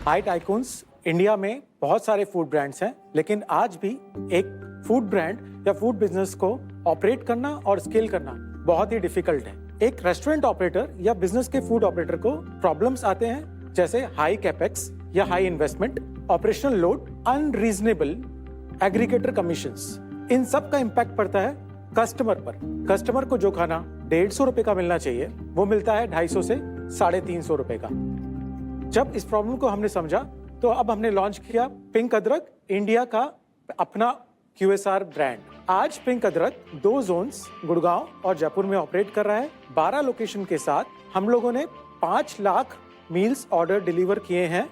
High tycoons India में बहुत सारे फूड ब्रांड्स हैं, लेकिन आज भी एक फूड ब्रांड या फूड बिजनेस को ऑपरेट करना और स्केल करना बहुत ही डिफिकल्ट है। एक रेस्टोरेंट ऑपरेटर या बिजनेस के फूड ऑपरेटर को प्रॉब्लम्स आते हैं, जैसे हाई कैपेक्स या high investment, operational load, unreasonable aggregator commissions. इन सब का इम्पैक्ट पड़ता है कस्टमर पर। कस्टमर को जो खाना 150 रुपए का मिलना चाहिए वो मिलता है 250 से 350 रुपए का। जब इस प्रॉब्लम को हमने समझा तो अब हमने लॉन्च किया पिंक अदरक, इंडिया का अपना QSR ब्रांड। आज पिंक अदरक 2 जोन्स गुड़गांव और जयपुर में ऑपरेट कर रहा है। 12 लोकेशन के साथ हम लोगों ने 5 लाख मील्स ऑर्डर डिलीवर किए हैं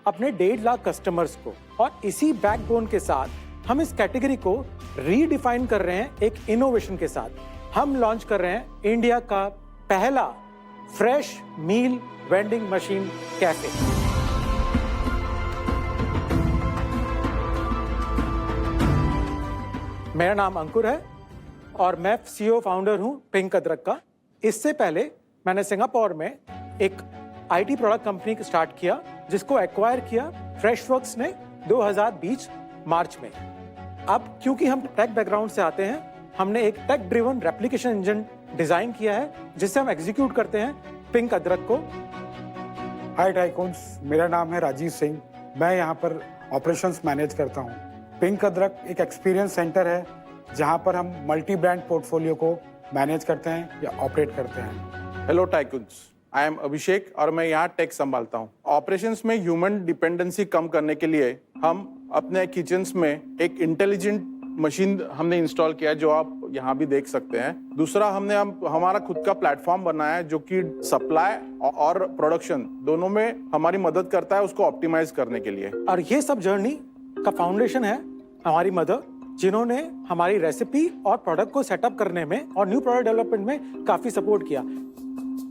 अपने 1.5 लाख कस्टमर्स को। और इसी बैकबोन के साथ हम इस कैटेगरी को रीडिफाइन कर रहे हैं एक इनोवेशन के साथ। हम लॉन्च कर रहे हैं इंडिया का पहला फ्रेश मील वेंडिंग मशीन कैफे। मेरा नाम अंकुर है और मैं CEO फाउंडर हूं पिंक अदरक का। इससे पहले मैंने सिंगापुर में एक IT प्रोडक्ट कंपनी स्टार्ट किया जिसको एक्वायर किया फ्रेशवर्क्स ने 2020 मार्च में। अब क्योंकि हम टेक बैकग्राउंड से आते हैं, हमने एक tech driven replication engine design किया है जिससे हम एग्जीक्यूट करते हैं पिंक अदरक को। हाय टाइकून्स, मेरा नाम है राजीव सिंह। मैं यहाँ पर ऑपरेशंस मैनेज करता हूँ। पिंक अदरक एक एक्सपीरियंस सेंटर है जहाँ पर हम मल्टी ब्रांड पोर्टफोलियो को मैनेज करते हैं या ऑपरेट करते हैं। हेलो टाइकून्स, आई एम अभिषेक और मैं यहाँ टेक संभालता हूँ। ऑपरेशंस में ह्यूमन डिपेंडेंसी कम करने के लिए हम अपने किचन्स में एक इंटेलिजेंट मशीन हमने इंस्टॉल किया है जो आप यहाँ भी देख सकते हैं। दूसरा, हमने हमारा खुद का प्लेटफॉर्म बनाया है जो कि सप्लाई और प्रोडक्शन दोनों में हमारी मदद करता है उसको ऑप्टिमाइज करने के लिए। और ये सब जर्नी का फाउंडेशन है हमारी मदर, जिन्होंने हमारी रेसिपी और प्रोडक्ट को सेटअप करने में और न्यू प्रोडक्ट डेवलपमेंट में काफी सपोर्ट किया।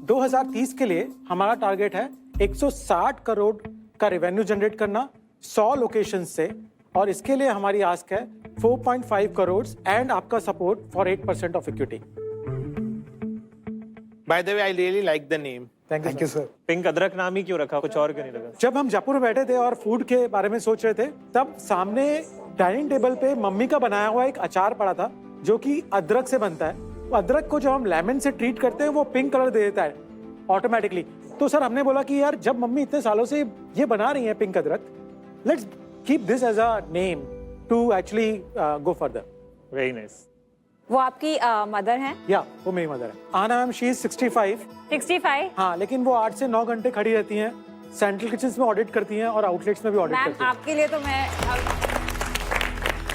2030 के लिए हमारा टारगेट है 160 करोड़ का रेवेन्यू जनरेट करना 100 लोकेशन से, और इसके लिए हमारी आस्क है 4.5 करोड़ एंड आपका support for 8% of equity. By the way, I really like the name. Thank you sir. Pink अदरक नाम ही क्यों रखा, कुछ और क्यों नहीं रखा? जब हम जयपुर में बैठे थे और फूड के बारे में सोच रहे थे, तब सामने डाइनिंग टेबल पे मम्मी का बनाया हुआ एक अचार पड़ा था जो कि अदरक से बनता है। वो अदरक को जब हम लेमन से ट्रीट करते हैं वो पिंक कलर दे देता है ऑटोमेटिकली। तो सर हमने बोला कि यार जब मम्मी इतने सालों से ये बना रही है पिंक अदरक, let's keep this as a name to actually go further. Very nice. वो आपकी मदर हैं? या वो मेरी मदर है। आना मैम, शी इज 65। 65? हाँ, लेकिन वो 8 से 9 घंटे खड़ी रहती हैं, सेंट्रल किचन में ऑडिट करती हैं और आउटलेट्स में भी ऑडिट करती मैम हैं। आपके लिए तो मैं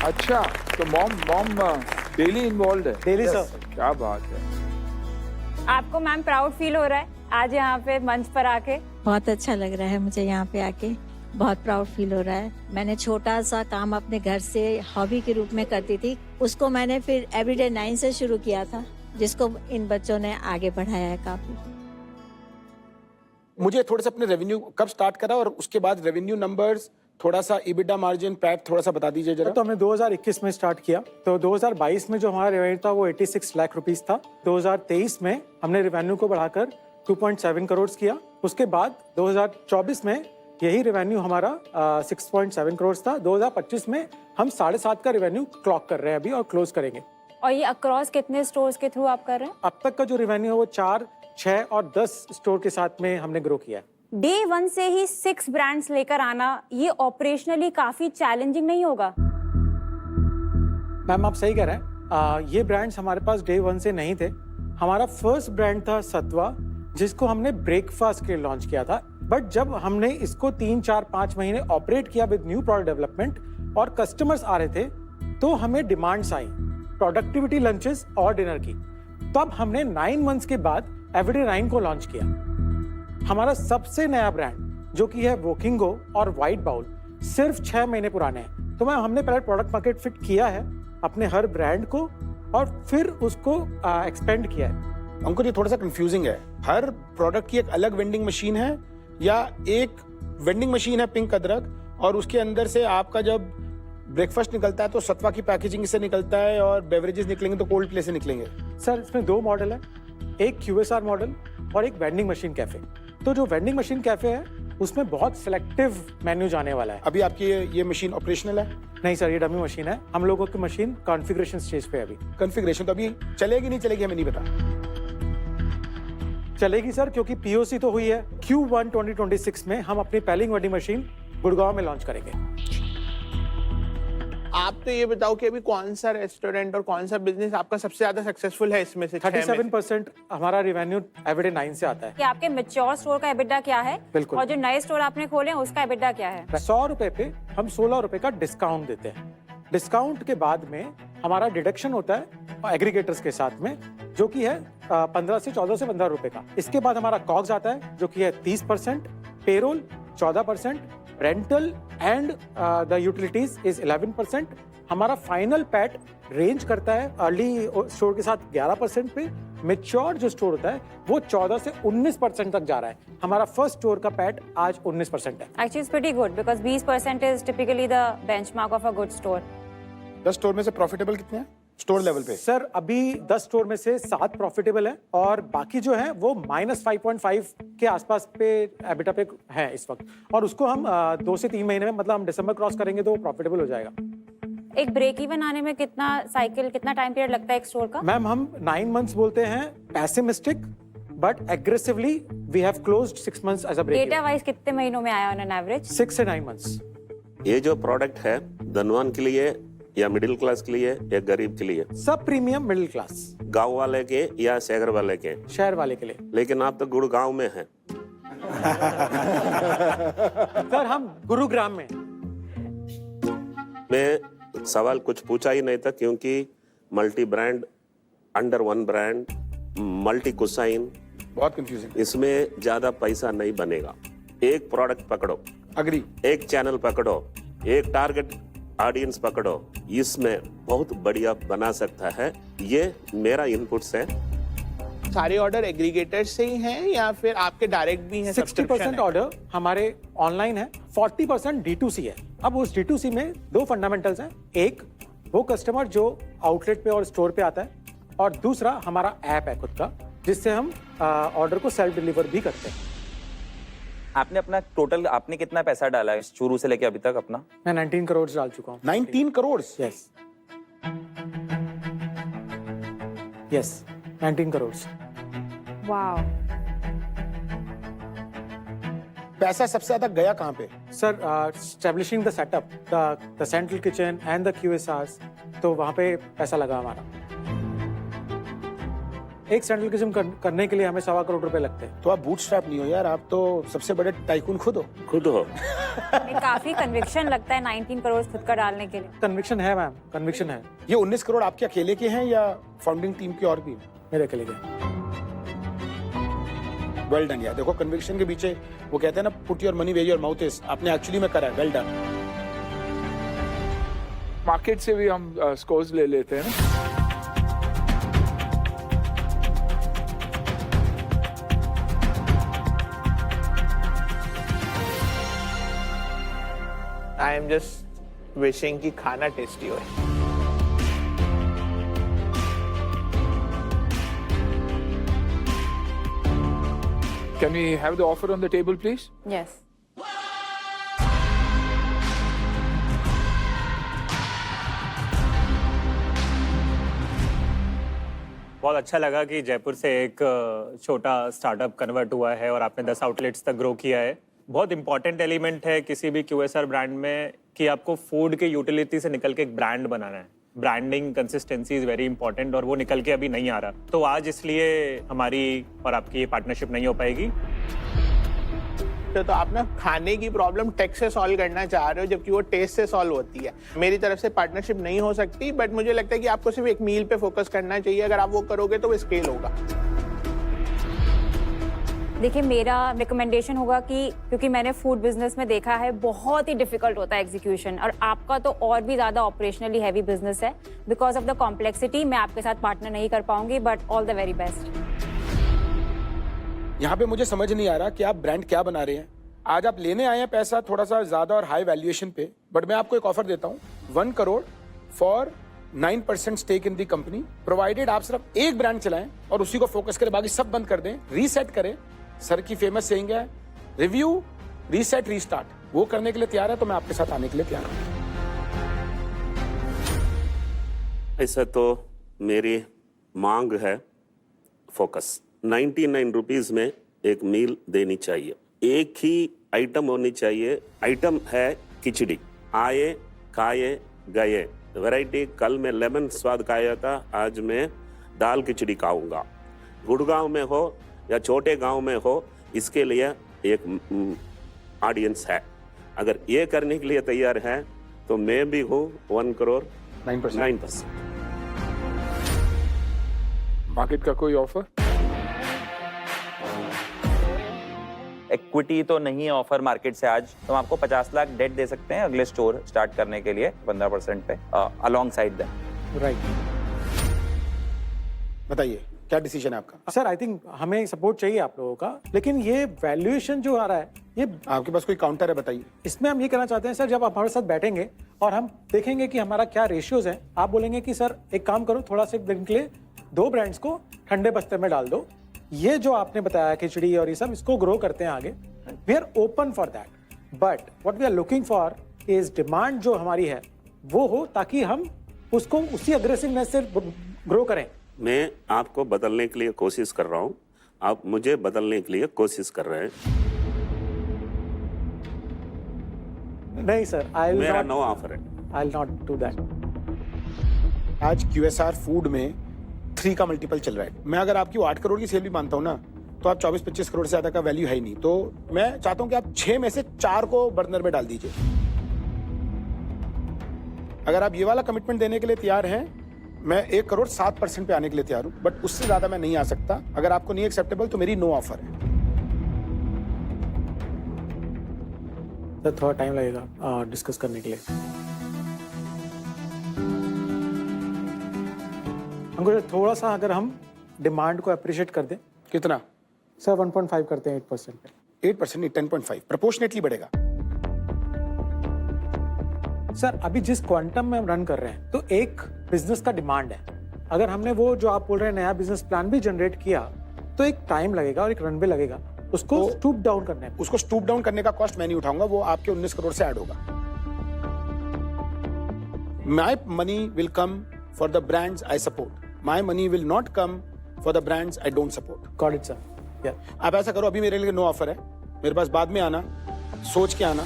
अच्छा, तो मॉम डेली इन्वॉल्व है? Daily sir. क्या बात है। आपको मैम प्राउड फील हो रहा है आज यहाँ पे मंच पर आके? बहुत अच्छा लग रहा है मुझे यहाँ पे आके, बहुत प्राउड फील हो रहा है। मैंने छोटा सा काम अपने घर से हॉबी के रूप में करती थी, उसको मैंने फिर एवरीडे 9 से शुरू किया था, जिसको इन बच्चों ने आगे बढ़ाया है काफी। मुझे थोड़ा सा अपने रेवेन्यू कब स्टार्ट करा और उसके बाद रेवेन्यू नंबर्स, थोड़ा सा EBITDA मार्जिन, पैट थोड़ा सा बता दीजिए जरा। तो हमने 2021 में स्टार्ट किया, तो 2022 में जो हमारा रेवेन्यू था वो 86 लाख रुपीस था। 2023 में हमने रेवेन्यू को बढ़ाकर 2.7 करोड़ किया। उसके बाद 2024 में यही रेवेन्यू हमारा 6.7 करोड़ था। 2025 में हम 7.5 का रेवेन्यू क्लॉक कर रहे हैं अभी और क्लोज करेंगे। और ये अक्रॉस कितने स्टोर्स के थ्रू आप कर रहे हैं? अब तक का जो रेवेन्यू है वो 4, 6 और 10 स्टोर के साथ में हमने ग्रो किया है। Day 1 से ही 6 ब्रांड्स लेकर आना, ये ऑपरेशनली काफी चैलेंजिंग नहीं होगा? मैम आप सही कह रहे हैं, ये ब्रांड्स हमारे पास Day 1 से नहीं थे। हमारा फर्स्ट ब्रांड था सत्वा, जिसको हमने ब्रेकफास्ट के लॉन्च किया था। बट जब हमने इसको 3, 4, 5 महीने ऑपरेट किया विद न्यू प्रोडक्ट डेवलपमेंट और कस्टमर्स आ रहे थे, तो हमें डिमांड्स आई प्रोडक्टिविटी लंचेस और डिनर की। तब हमने 9 मंथ्स के बाद एवरीडे 9 को लॉन्च किया। हमारा सबसे नया ब्रांड जो कि है वोकिंगो और व्हाइट बाउल, सिर्फ 6 महीने पुराने हैं। तो हमने पहले प्रोडक्ट मार्केट फिट किया है अपने हर ब्रांड को और फिर उसको एक्सपेंड किया है। अंकुर, ये थोड़ा सा कंफ्यूजिंग है। हर प्रोडक्ट की एक अलग वेंडिंग मशीन है या एक वेंडिंग मशीन है पिंक अदरक और उसके अंदर से आपका जब ब्रेकफास्ट निकलता है तो सत्वा की पैकेजिंग से निकलता है और बेवरेजेस निकलेंगे तो कोल्ड प्ले से निकलेंगे? सर इसमें 2 मॉडल है, एक QSR मॉडल और एक वेंडिंग मशीन कैफे। तो जो वेंडिंग मशीन कैफे है उसमें बहुत सिलेक्टिव मेन्यू जाने वाला है। अभी आपकी ये मशीन ऑपरेशनल है? नहीं सर, ये डमी मशीन है। हम लोगों की मशीन कॉन्फ़िगरेशन स्टेज पे है अभी। कॉन्फ़िगरेशन तो अभी चलेगी नहीं चलेगी हमें नहीं पता। चलेगी सर, क्योंकि पीओसी तो हुई है। Q1 2026 में हम अपनी पहली वेंडिंग मशीन गुड़गांव में लॉन्च करेंगे। आप तो ये बताओ कि अभी कौन सा रेस्टोरेंट और कौन सा बिजनेस आपका सबसे ज्यादा सक्सेसफुल है इसमें से? 37% हमारा रेवेन्यू एवरीडे 9 से आता है। कि आपके मैच्योर स्टोर का एबिटा क्या है? बिल्कुल। और जो नए स्टोर आपने खोले हैं उसका एबिटा क्या है? 100 रुपए पे हम 16 रुपए का डिस्काउंट देते हैं। डिस्काउंट के बाद में हमारा डिडक्शन होता है एग्रीगेटर्स के साथ में, जो कि है 14 से 15 रुपए का। इसके बाद हमारा कॉग्स आता है जो कि है 30%, payroll 14%, rental and the utilities is 11%। हमारा फाइनल पैट रेंज करता है अर्ली स्टोर के साथ 11% पे। मेच्योर जो स्टोर होता है वो 14 से 19% तक जा रहा है। हमारा फर्स्ट स्टोर का पैट आज 19% है। Actually, it's pretty good because 20% is typically the benchmark of a good store. 10 store में से प्रॉफिटेबल कितने हैं स्टोर लेवल पे? सर अभी 10 स्टोर में से 7 प्रॉफिटेबल है और बाकी जो है वो -5.5 के आसपास पे एबिटा पे है इस वक्त। और उसको हम 2 से 3 महीने में, मतलब हम दिसंबर क्रॉस करेंगे तो वो प्रॉफिटेबल हो जाएगा। एक ब्रेक इवन आने में कितना टाइम पीरियड लगता है एक स्टोर का? मैम हम 9 मंथ्स बोलते हैं pessimistic, but aggressively we have closed 6 months as a break. Data wise कितने महीनों में आया ऑन एन एवरेज? 6 से 9 मंथ्स। ये जो प्रोडक्ट है धनवान के लिए या मिडिल क्लास के लिए या गरीब के लिए? सब प्रीमियम मिडिल क्लास, गांव वाले के या शहर वाले के? शहर वाले के लिए। लेकिन आप तो गुड़गांव में हैं। सर हम गुरुग्राम में। मैं सवाल कुछ पूछा ही नहीं था, क्योंकि multi brand, under one brand, multi cuisine, बहुत कंफ्यूजिंग। इसमें ज्यादा पैसा नहीं बनेगा। एक प्रोडक्ट पकड़ो, अग्री, एक चैनल पकड़ो, एक टारगेट ऑडियंस पकड़ो, इसमें बहुत बढ़िया बना सकता है। ये मेरा इनपुट्स है। सारे ऑर्डर एग्रीगेटर्स से ही हैं या फिर आपके डायरेक्ट भी हैं? 60% ऑर्डर हमारे ऑनलाइन है, 40% D2C है। अब उस D2C में 2 फंडामेंटल्स हैं। एक वो कस्टमर जो आउटलेट पे और स्टोर पे आता है, और दूसरा हमारा ऐप है खुद का, जिससे हम ऑर्डर को सेल्फ डिलीवर भी करते हैं। आपने अपना टोटल आपने कितना पैसा डाला है शुरू से लेके अभी तक अपना? मैं 19 करोड़ डाल चुका हूँ। 19 करोड़? यस, 19 करोड़। वाओ। पैसा सबसे ज्यादा गया कहाँ पे? Sir establishing the setup, the central kitchen and the QSRs, तो वहाँ पे पैसा लगा हमारा। एक सेंट्रल किचन करने के लिए हमें 1.25 करोड़ रुपए लगते हैं। तो आप बूटस्ट्रैप नहीं हो यार, आप तो सबसे बड़े टाइकून खुद हो। खुद हो। काफी कन्विक्शन लगता है 19 करोड़ खुद का डालने के लिए। कन्विक्शन है मैम, कन्विक्शन है। ये 19 करोड़ आपके अकेले के हैं या फाउंडिंग टीम की और भी? मेरे अकेले के। वेल डन यार। देखो कन्विक्शन के पीछे वो कहते हैं ना, put your money where your mouth is, आपने एक्चुअली में करा है। Well done. मार्केट से भी हम स्कोर्स ले लेते हैं ना। आई एम जस्ट विशिंग कि खाना टेस्टी हो। Can we have the offer on the table, please? Yes. बहुत अच्छा लगा कि जयपुर से एक छोटा स्टार्टअप कन्वर्ट हुआ है और आपने 10 आउटलेट्स तक ग्रो किया है। बहुत इंपॉर्टेंट एलिमेंट है किसी भी QSR ब्रांड में कि आपको फूड के यूटिलिटी से निकल के एक ब्रांड बनाना है। Branding consistency is very important और वो निकल के अभी नहीं आ रहा। तो आज इसलिए हमारी और आपकी ये पार्टनरशिप नहीं हो पाएगी। तो आप ना खाने की प्रॉब्लम टेक से सॉल्व करना चाह रहे हो, जबकि वो टेस्ट से सॉल्व होती है। मेरी तरफ से पार्टनरशिप नहीं हो सकती, बट मुझे लगता है कि आपको सिर्फ एक मील पे फोकस करना चाहिए। अगर आप वो करोगे तो वो स्केल होगा। देखिए मेरा रिकमेंडेशन होगा कि, क्योंकि मैंने फूड बिजनेस में देखा है बहुत ही डिफिकल्ट होता है एग्जीक्यूशन, और आपका तो और भी ज्यादा ऑपरेशनली हैवी बिजनेस है। बिकॉज ऑफ द कॉम्प्लेक्सिटी मैं आपके साथ पार्टनर नहीं कर पाऊंगी, but all the very best. यहाँ पे मुझे समझ नहीं आ रहा कि आप ब्रांड क्या बना रहे हैं। आज आप लेने आए हैं पैसा थोड़ा सा ज्यादा और हाई वैल्यूएशन पे, बट मैं आपको एक ऑफर देता हूँ 1 crore for 9% stake in the company, provided आप सिर्फ एक ब्रांड चलाएं और उसी को फोकस करें, बाकी सब बंद कर दें, रीसेट करें। सर की फेमस सेइंग है, रिव्यू रीसेट रीस्टार्ट वो करने के लिए तैयार है तो मैं आपके साथ आने के लिए तैयार हूँ। ऐसा तो मेरी मांग है फोकस। 99 रुपीज में एक मील देनी चाहिए, एक ही आइटम होनी चाहिए। आइटम है खिचड़ी, आए खाए गए। वैरायटी, कल मैं लेमन स्वाद खाया था, आज मैं दाल खिचड़ी खाऊंगा। गुड़गांव में हो या छोटे गांव में हो, इसके लिए एक ऑडियंस है। अगर ये करने के लिए तैयार है तो मैं भी हूँ 1 करोड़ 9%। मार्केट का कोई ऑफर? इक्विटी तो नहीं है ऑफर मार्केट से आज, तो हम आपको 50 लाख डेट दे सकते हैं अगले स्टोर स्टार्ट करने के लिए 15% पे अलोंग साइड दैट। राइट। बताइए क्या डिसीजन है आपका? सर आई थिंक हमें सपोर्ट चाहिए आप लोगों का, लेकिन ये वैल्यूएशन जो आ रहा है, ये आपके पास कोई काउंटर है? बताइए। इसमें हम ये कहना चाहते हैं सर, जब आप हमारे साथ बैठेंगे और हम देखेंगे कि हमारा क्या रेशियोज है, आप बोलेंगे कि सर एक काम करो, थोड़ा से दिन के लिए 2 ब्रांड्स को ठंडे बस्ते में डाल दो। ये जो आपने बताया खिचड़ी और ये सब, इसको ग्रो करते हैं आगे। We are open for that, but what we are looking for is demand जो हमारी है वो हो, ताकि हम उसको उसी अग्रेसिवनेस से ग्रो करें। मैं आपको बदलने के लिए कोशिश कर रहा हूँ, आप मुझे बदलने के लिए कोशिश कर रहे हैं। नहीं सर, मेरा नो ऑफर है। I will not do that. आज QSR फूड में 3 का मल्टीपल चल रहा है। मैं अगर आपकी 8 करोड़ की सेल भी मानता हूँ ना, तो आप 24-25 करोड़ से ज्यादा का वैल्यू है ही नहीं। तो मैं चाहता हूँ कि आप 6 में से 4 को बर्नर में डाल दीजिए। अगर आप ये वाला कमिटमेंट देने के लिए तैयार हैं, मैं 1 करोड़ 7% पे आने के लिए तैयार हूँ, बट उससे ज्यादा मैं नहीं आ सकता। अगर आपको नहीं एक्सेप्टेबल तो मेरी नो ऑफर है। सर थोड़ा टाइम लगेगा डिस्कस करने के लिए। हमको थोड़ा सा, अगर हम डिमांड को अप्रिशिएट कर दें। कितना? सर 1.5 करते हैं 8% पे। 8% नहीं, 10.5 प्रोपोर्शनेटली बढ़ेगा। सर अभी जिस क्वांटम में हम रन कर रहे हैं, तो एक बिजनेस का डिमांड है। अगर हमने वो जो आप बोल रहे हैं नया बिजनेस प्लान भी जनरेट किया, तो एक टाइम लगेगा और एक रनवे लगेगा उसको स्टूप डाउन करने में। उसको स्टूप डाउन करने का कॉस्ट मैं नहीं उठाऊंगा, वो आपके 19 करोड़ से ऐड होगा। My money will come for the brands I support, my money will not come for the brands I don't support. Got it sir. या आप ऐसा करो, अभी मेरे लिए नो ऑफर है, मेरे पास बाद में आना, सोच के आना।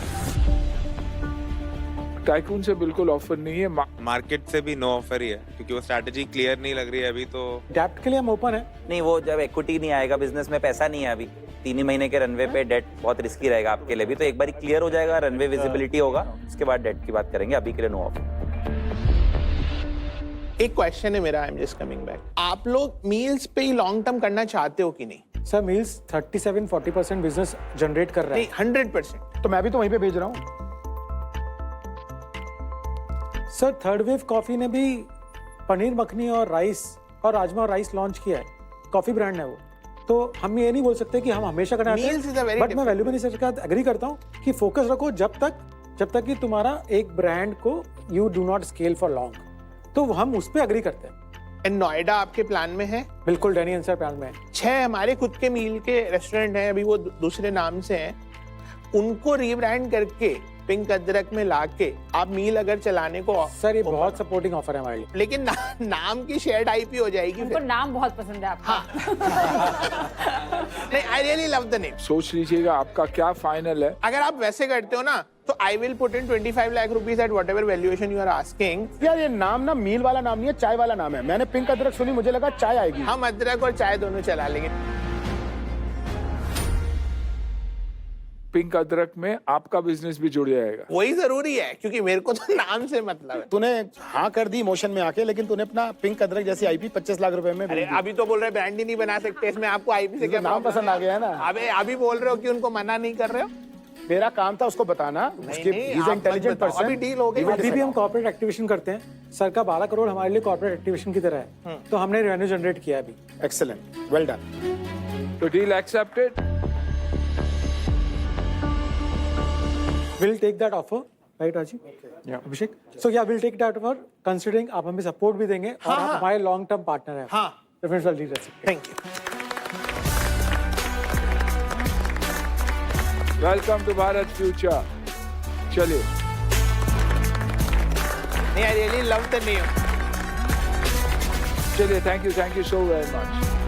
टाइकून से बिल्कुल ऑफर नहीं है। मार्केट से भी नो ऑफर ही है, क्योंकि वो स्ट्रैटेजी क्लियर नहीं लग रही है अभी। तो डेप्ट के लिए हम ओपन है। नहीं, वो जब इक्विटी नहीं आएगा, बिजनेस में पैसा नहीं है अभी, 3 ही महीने के रनवे पे डेट बहुत रिस्की रहेगा आपके लिए भी। तो एक बार क्लियर हो जाएगा, रनवे विजिबिलिटी होगा, उसके बाद डेट की बात करेंगे। अभी के लिए नो ऑफर। एक क्वेश्चन है मेरा, I am just coming back. आप लोग मील्स पे ही लॉन्ग टर्म करना चाहते हो कि नहीं? सर मील्स 37-40% बिजनेस जनरेट कर रहा है। नहीं, 100%। तो मैं भी तो वहीं पे भेज रहा हूँ। सर थर्ड वेव कॉफी ने भी पनीर मखनी और राइस और राजमा और राइस लॉन्च किया है। कॉफी ब्रांड है वो, तो हम ये नहीं बोल सकते कि हम हमेशा करना है। Meals is a very but मैं वैल्यू मैनेजर के साथ एग्री करता हूँ कि फोकस रखो जब तक कि तुम्हारा एक ब्रांड को you do not scale for long, तो हम उस पर एग्री करते हैं। नोएडा आपके प्लान में है? बिल्कुल, डैनी आंसर प्लान में है। 6 हमारे खुद के मील के रेस्टोरेंट हैं, अभी वो दूसरे नाम से हैं। उनको रीब्रांड करके पिंक अदरक में लाके आप मील अगर चलाने को, सर ये बहुत सपोर्टिंग ऑफर है हमारे लिए। लेकिन नाम की शेयर्ड आईपी हो जाएगी। उनको नाम बहुत पसंद है आपका। नहीं, I really love the name. सोच लीजिएगा आपका क्या फाइनल है। अगर आप वैसे करते हो ना, तो I will put in 25 lakh rupees at whatever valuation you are asking. यार ये नाम ना मील वाला नाम नहीं है, चाय वाला नाम है। मैंने पिंक अदरक सुनी, मुझे लगा चाय आएगी। हम अदरक और चाय दोनों चला लेंगे। पिंक अदरक में आपका बिजनेस भी जुड़ जाएगा। वही जरूरी है, क्योंकि मेरे को तो नाम से मतलब है। तूने हाँ कर दी इमोशन में आके, लेकिन तूने अपना पिंक अदरक जैसी आईपी 25 लाख रुपए में अरे अभी तो बोल रहे ब्रांड ही नहीं बना सकते, इसमें आपको आईपी से क्या नाम पसंद आ गया है ना। अबे अभी बोल रहे हो कि उनको मना नहीं कर रहे हो। मेरा काम था उसको बताना, उसके इंटेलिजेंट पर्सन। अभी डील हो गई। अभी भी हम कॉर्पोरेट एक्टिवेशन करते हैं। सर का 12 करोड़ हमारे लिए कॉर्पोरेट एक्टिवेशन की तरह है, तो हमने रेवेन्यू जनरेट किया अभी। Excellent, well done. तो deal accepted. We'll take that offer, right Rajiv? Yeah. Abhishek? So yeah, we'll take that offer, considering आप हमें सपोर्ट भी देंगे और आप हमारे लॉन्ग टर्म पार्टनर हैं। हाँ, डेफिनेटली दे सकते हैं। Thank you. Welcome to Bharat future. चलिए। नहीं, I really love the name. चलिए, thank you so very much.